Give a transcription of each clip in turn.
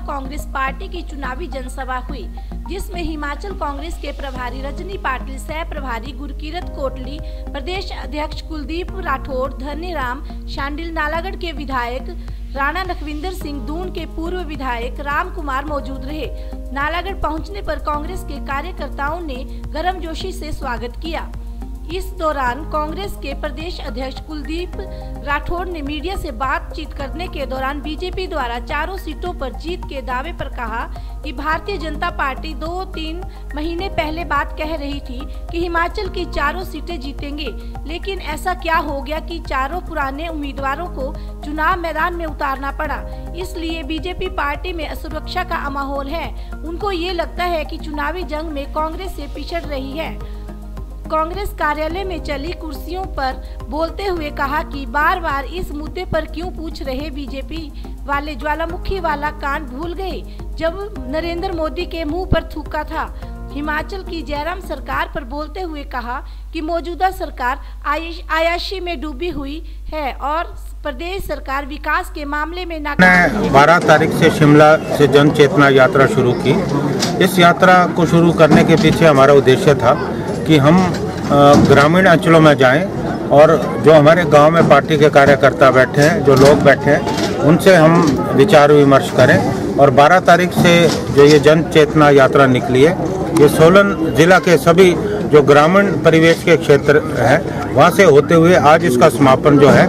Congress party की चुनावी जनसभा हुई, जिसमें हिमाचल कांग्रेस के प्रभारी रजनी पाटिल, सह प्रभारी गुरकीरत कोटली, प्रदेश अध्यक्ष कुलदीप राठौड़, धनीराम शांडिल, नालागढ़ के विधायक राणा लखविंदर सिंह, दून के पूर्व विधायक राम कुमार मौजूद रहे। नालागढ़ पहुंचने पर कांग्रेस के कार्यकर्ताओं ने गर्मजोशी से स्वागत किया। इस दौरान कांग्रेस के प्रदेश अध्यक्ष कुलदीप राठौड़ ने मीडिया से बातचीत करने के दौरान बीजेपी द्वारा चारों सीटों पर जीत के दावे पर कहा कि भारतीय जनता पार्टी 2-3 महीने पहले बात कह रही थी कि हिमाचल की चारों सीटें जीतेंगे, लेकिन ऐसा क्या हो गया कि चारों पुराने उम्मीदवारों को चुनाव मैदान में उतारना पड़ा। इसलिए बीजेपी पार्टी में असुरक्षा का माहौल है। उनको ये लगता है कि चुनावी जंग में कांग्रेस से पिछड़ रही है। कांग्रेस कार्यालय में चली कुर्सियों पर बोलते हुए कहा कि बार बार इस मुद्दे पर क्यों पूछ रहे, बीजेपी वाले ज्वालामुखी वाला कांड भूल गए जब नरेंद्र मोदी के मुंह पर थूका था। हिमाचल की जयराम सरकार पर बोलते हुए कहा कि मौजूदा सरकार आयाशी में डूबी हुई है और प्रदेश सरकार विकास के मामले में नाकाम। 12 तारीख से शिमला से जन चेतना यात्रा शुरू की। इस यात्रा को शुरू करने के पीछे हमारा उद्देश्य था कि हम ग्रामीण अंचलों में जाएं और जो हमारे गांव में पार्टी के कार्यकर्ता बैठे हैं, जो लोग बैठे हैं, उनसे हम विचार विमर्श करें। और 12 तारीख से जो ये जन चेतना यात्रा निकली है, ये सोलन जिला के सभी जो ग्रामीण परिवेश के क्षेत्र हैं वहाँ से होते हुए आज इसका समापन जो है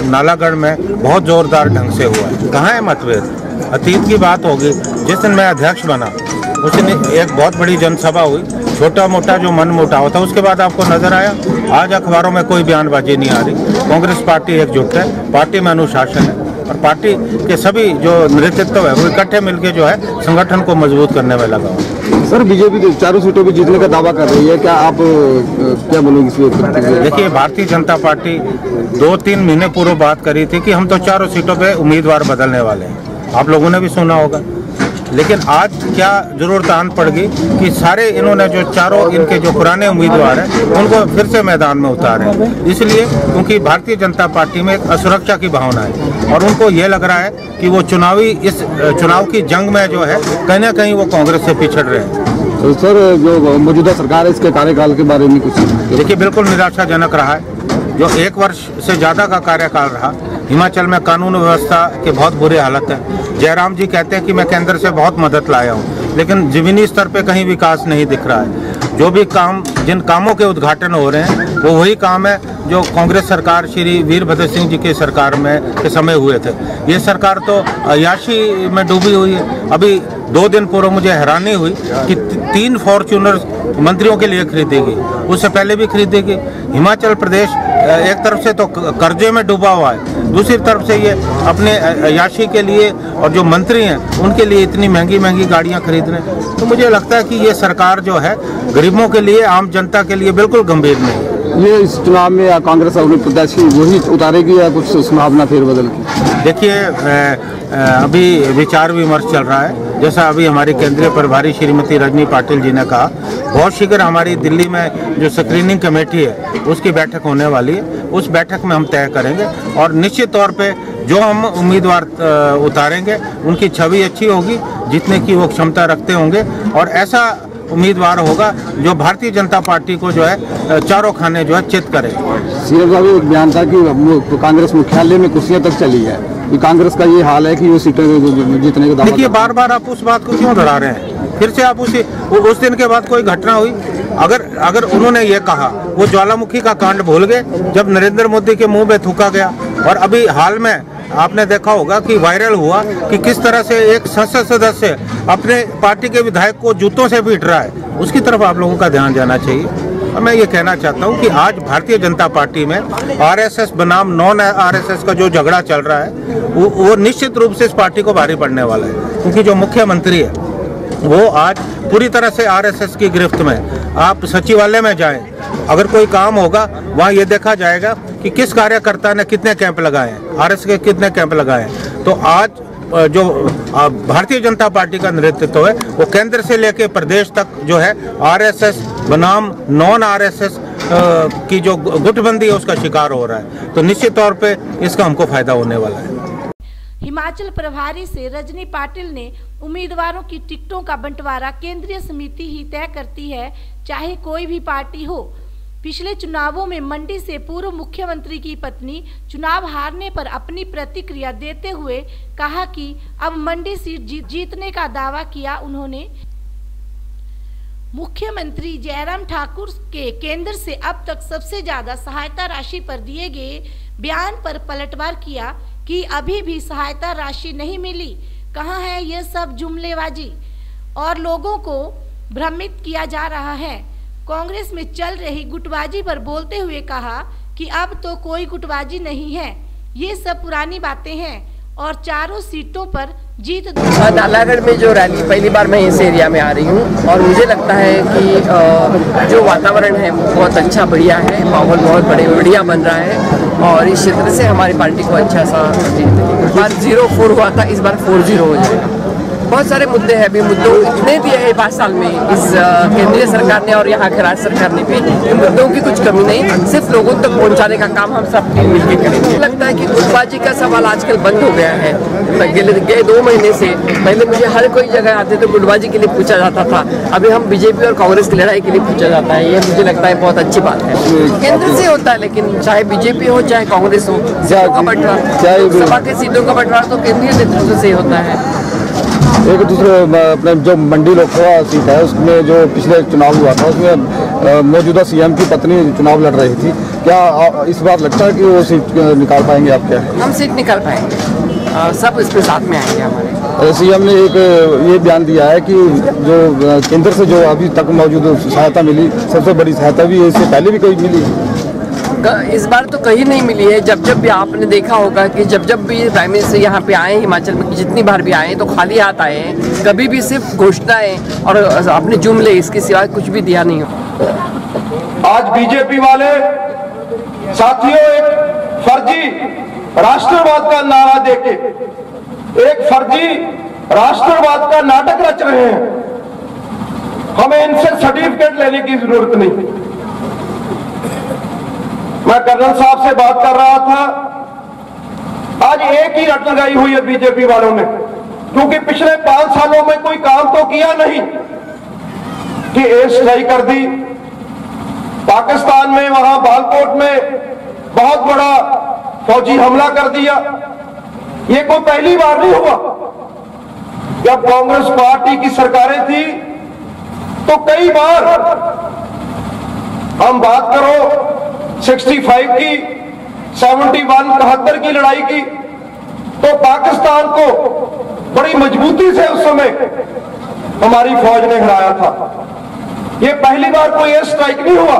नालागढ़ में बहुत जोरदार ढंग से हुआ है। कहाँ है मतभेद? अतीत की बात होगी। जिस दिन मैं अध्यक्ष बना उस दिन एक बहुत बड़ी जनसभा हुई, छोटा मोटा जो मन मुटाव था उसके बाद आपको नजर आया। आज अखबारों में कोई बयानबाजी नहीं आ रही। कांग्रेस पार्टी एकजुट है, पार्टी में अनुशासन है और पार्टी के सभी जो नेतृत्व है वो इकट्ठे मिलकर जो है संगठन को मजबूत करने में लगा हुआ। सर, बीजेपी चारों सीटों पर जीतने का दावा कर रही है, क्या आप क्या बोलेंगे इसमें? देखिए, भारतीय जनता पार्टी 2-3 महीने पूर्व बात करी थी कि हम तो चारों सीटों पे उम्मीदवार बदलने वाले हैं। आप लोगों ने भी सुना होगा। लेकिन आज क्या जरूरत आन पड़ गई कि सारे इन्होंने जो चारों इनके जो पुराने उम्मीदवार हैं उनको फिर से मैदान में उतारे। इसलिए क्योंकि भारतीय जनता पार्टी में एक असुरक्षा की भावना है और उनको ये लग रहा है कि वो इस चुनाव की जंग में जो है कहीं ना कहीं वो कांग्रेस से पिछड़ रहे हैं। तो सर, जो मौजूदा सरकार है इसके कार्यकाल के बारे में कुछ देखिए, बिल्कुल निराशाजनक रहा है। जो 1 वर्ष से ज़्यादा का कार्यकाल रहा, हिमाचल में कानून व्यवस्था के बहुत बुरे हालत है। जयराम जी कहते हैं कि मैं केंद्र से बहुत मदद लाया हूँ, लेकिन जमीनी स्तर पे कहीं विकास नहीं दिख रहा है। जो भी काम, जिन कामों के उद्घाटन हो रहे हैं वो वही काम है जो कांग्रेस सरकार श्री वीरभद्र सिंह जी की सरकार में के समय हुए थे। ये सरकार तो अयाशी में डूबी हुई है। अभी 2 दिन पूर्व मुझे हैरानी हुई कि 3 फॉर्च्यूनर मंत्रियों के लिए खरीदेगी, उससे पहले भी खरीदेगी। हिमाचल प्रदेश एक तरफ से तो कर्जे में डूबा हुआ है, दूसरी तरफ से ये अपने अयाशी के लिए और जो मंत्री हैं उनके लिए इतनी महंगी महंगी गाड़ियां खरीद रहे हैं। तो मुझे लगता है कि ये सरकार जो है गरीबों के लिए, आम जनता के लिए बिल्कुल गंभीर नहीं है। ये इस चुनाव में कांग्रेस अपने प्रत्याशी वही उतारेगी या कुछ संभावना फेरबदल की? देखिए, अभी विचार विमर्श चल रहा है। जैसा अभी हमारी केंद्रीय प्रभारी श्रीमती रजनी पाटिल जी ने कहा, बहुत शीघ्र हमारी दिल्ली में जो स्क्रीनिंग कमेटी है उसकी बैठक होने वाली है। उस बैठक में हम तय करेंगे और निश्चित तौर पे जो हम उम्मीदवार उतारेंगे उनकी छवि अच्छी होगी, जितने की वो क्षमता रखते होंगे और ऐसा उम्मीदवार होगा जो भारतीय जनता पार्टी को जो है चारों खाने जो है चित करे। सीएम साहब, एक बयान था कि कांग्रेस मुख्यालय में कुर्सियां तक चली है। कांग्रेस का ये हाल है कि वो सीटें जीतने का दावा। देखिए, बार बार आप उस बात को क्यों दोहरा रहे हैं? फिर से आप उस दिन के बाद कोई घटना हुई, अगर उन्होंने ये कहा, वो ज्वालामुखी का कांड भूल गए जब नरेंद्र मोदी के मुंह में थूका गया। और अभी हाल में आपने देखा होगा कि वायरल हुआ कि किस तरह से एक संसद सदस्य अपने पार्टी के विधायक को जूतों से पीट रहा है। उसकी तरफ आप लोगों का ध्यान जाना चाहिए। और मैं ये कहना चाहता हूँ कि आज भारतीय जनता पार्टी में आरएसएस बनाम नॉन आरएसएस का जो झगड़ा चल रहा है वो निश्चित रूप से इस पार्टी को भारी पड़ने वाला है, क्योंकि जो मुख्यमंत्री है वो आज पूरी तरह से आरएसएस की गिरफ्त में। आप सचिवालय में जाएं, अगर कोई काम होगा वहाँ ये देखा जाएगा कि किस कार्यकर्ता ने कितने कैंप लगाए हैं, आरएसएस के कितने कैंप लगाए हैं। तो आज जो भारतीय जनता पार्टी का नेतृत्व है वो केंद्र से लेकर प्रदेश तक जो है आरएसएस बनाम नॉन आरएसएस की जो गुटबंदी है उसका शिकार हो रहा है। तो निश्चित तौर पे इसका हमको फायदा होने वाला है। हिमाचल प्रभारी से रजनी पाटिल ने उम्मीदवारों की टिकटों का बंटवारा केंद्रीय समिति ही तय करती है, चाहे कोई भी पार्टी हो। पिछले चुनावों में मंडी से पूर्व मुख्यमंत्री की पत्नी चुनाव हारने पर अपनी प्रतिक्रिया देते हुए कहा कि अब मंडी सीट जीतने का दावा किया। उन्होंने मुख्यमंत्री जयराम ठाकुर के केंद्र से अब तक सबसे ज्यादा सहायता राशि पर दिए गए बयान पर पलटवार किया कि अभी भी सहायता राशि नहीं मिली। कहाँ है ये सब जुमलेबाजी और लोगों को भ्रमित किया जा रहा है। कांग्रेस में चल रही गुटबाजी पर बोलते हुए कहा कि अब तो कोई गुटबाजी नहीं है, ये सब पुरानी बातें हैं और चारों सीटों पर जीत। नालागढ़ में जो रैली पहली बार मैं इस एरिया में आ रही हूँ और मुझे लगता है कि जो वातावरण है बहुत अच्छा बढ़िया है, माहौल बहुत बढ़िया बन रहा है और इस क्षेत्र से हमारी पार्टी को अच्छा सा इस बार 0-4 हुआ था, इस बार 4-0 हो जाएगा। बहुत सारे मुद्दे हैं, अभी मुद्दों इतने दिए हैं 5 साल में इस केंद्रीय सरकार ने और यहाँ के राज्य सरकार ने भी, इन मुद्दों की कुछ कमी नहीं, सिर्फ लोगों तक पहुँचाने का काम हम सब मिलकर करेंगे। मुझे लगता है कि गुटबाजी का सवाल आजकल बंद हो गया है। गए 2 महीने से पहले मुझे हर कोई जगह आते तो गुटबाजी के लिए पूछा जाता था, अभी हम बीजेपी और कांग्रेस की लड़ाई के लिए पूछा जाता है। ये मुझे लगता है बहुत अच्छी बात है। केंद्र से होता है, लेकिन चाहे बीजेपी हो चाहे कांग्रेस हो, सीटों का बंटवारा, लोकसभा के सीटों का बंटवारा तो केंद्रीय नेतृत्व से होता है। एक दूसरे अपने जो मंडी लोकसभा सीट है उसमें जो पिछले चुनाव हुआ था उसमें मौजूदा सीएम की पत्नी चुनाव लड़ रही थी, क्या इस बार लगता है कि वो सीट निकाल पाएंगे आप? क्या हम सीट निकाल पाएंगे, सब इसके साथ में आएंगे हमारे। सीएम ने एक ये बयान दिया है कि जो केंद्र से जो अभी तक मौजूद सहायता मिली, सबसे बड़ी सहायता भी इससे पहले भी कोई मिली, इस बार तो कहीं नहीं मिली है। जब जब भी आपने देखा होगा कि जब जब भी प्राइम मिनिस्टर यहाँ पे आए हिमाचल में, जितनी बार भी आए तो खाली हाथ आए हैं, कभी भी सिर्फ घोषणाएं और अपने जुमले, इसके सिवा कुछ भी दिया नहीं हो। आज बीजेपी वाले साथियों एक फर्जी राष्ट्रवाद का नारा देके एक फर्जी राष्ट्रवाद का नाटक रच रहे हैं। हमें इनसे सर्टिफिकेट लेने की जरूरत नहीं। मैं कर्नल साहब से बात कर रहा था, आज एक ही रट लगाई हुई है बीजेपी वालों ने, क्योंकि पिछले 5 सालों में कोई काम तो किया नहीं कि एयर स्ट्राइक कर दी पाकिस्तान में, वहां बालकोट में बहुत बड़ा फौजी हमला कर दिया। ये कोई पहली बार नहीं हुआ। जब कांग्रेस पार्टी की सरकारें थी तो कई बार, हम बात करो 65 की, 71, 71 की लड़ाई की, तो पाकिस्तान को बड़ी मजबूती से उस समय हमारी फौज ने हराया था। ये पहली बार कोई एयर स्ट्राइक नहीं हुआ।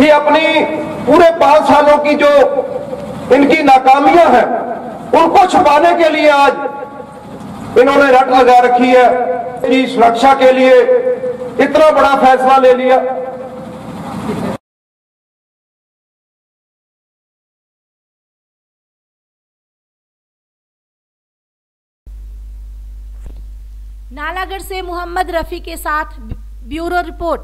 ये अपनी पूरे 5 सालों की जो इनकी नाकामियां हैं उनको छुपाने के लिए आज इन्होंने रट लगा रखी है कि सुरक्षा के लिए इतना बड़ा फैसला ले लिया। नालागढ़ से मोहम्मद रफी के साथ ब्यूरो रिपोर्ट।